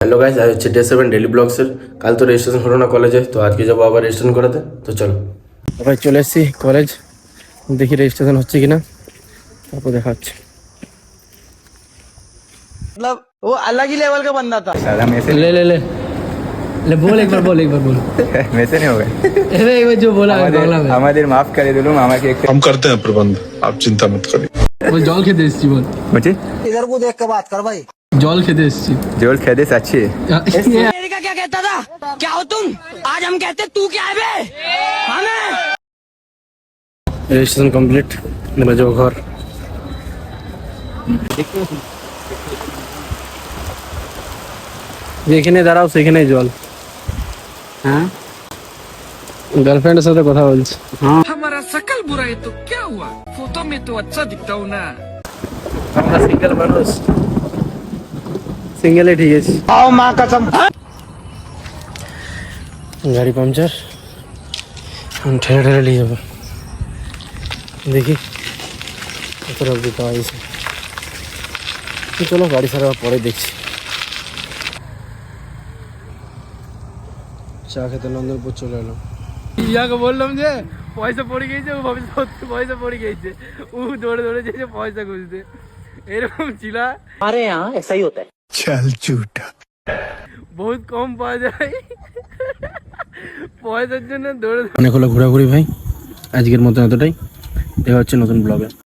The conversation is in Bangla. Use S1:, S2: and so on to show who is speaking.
S1: হ্যালো গাইস, আজ হচ্ছে ডে 7 ডেলি ব্লগসের। কাল তো রেজিস্ট্রেশন হলো না কলেজে, তো আজকে যাবো আবার রেজিস্ট্রেশন করাতে। তো চলো ভাই, চলে এসেছি কলেজ, দেখি রেজিস্ট্রেশন হচ্ছে কিনা, তারপর দেখা হচ্ছে।
S2: मतलब वो अलग ही लेवल का बंदा था।
S3: साला में से
S4: ले ले ले ले बोल एक बार बोल
S3: में से नहीं होगा
S4: अरे एक बार जो बोला है बांग्ला में
S3: আমাদের মাফ করে দিলুম আমাকে एक
S5: हम करते हैं प्रबंध, आप चिंता मत करिए।
S4: बोल जल खेते एसছি बोल
S3: मुझे
S2: इधर को देख के बात कर भाई।
S4: जल खेते एसছি
S3: जोल खेदे अच्छी
S2: का क्या कहता था? क्या हो तुम? आज हम कहते तू क्या है बे? हमें
S1: রেজিস্ট্রেশন কমপ্লিট, এবার যাবো ঘর। যেখানে দাঁড়াও সেখানেই জল।
S4: हां
S1: গার্লফ্রেন্ডের সাথে কথা বলছি।
S6: हमारा शकल बुरा है तो क्या हुआ, फोटो में तो अच्छा दिखता हूँ ना।
S1: আমরা সিঙ্গেল মানুষ, সিঙ্গেলে ঠিক আছে।
S2: आओ माँ कसम।
S1: গাড়ি পাংচার, ঠেলে ঠেলে নিয়ে যাবো। দেখি কতটা অব্দি পাওয়া গেছে। চলো গাড়ি ছাড়া পরে দেখছি। চা খেতে নন্দনপুর চলে এলো।
S4: ইয়াকে বললাম যে পয়সা পড়ে গিয়েছে, ও ভাবে সত্যি পয়সা পড়ে গিয়েছে, ও দৌড়ে দৌড়ে যেছে পয়সা খুঁজতে। এরকম ছিল
S2: हमारे यहाँ ऐसा ही होता है।
S5: चल झूठा
S4: বহুত কম পাওয়া যায় পয়সার জন্য দৌড়ে।
S1: অনেক হলো ঘোরাঘুরি ভাই, আজকের মতো এতটাই। দেখা হচ্ছে নতুন ব্লগে।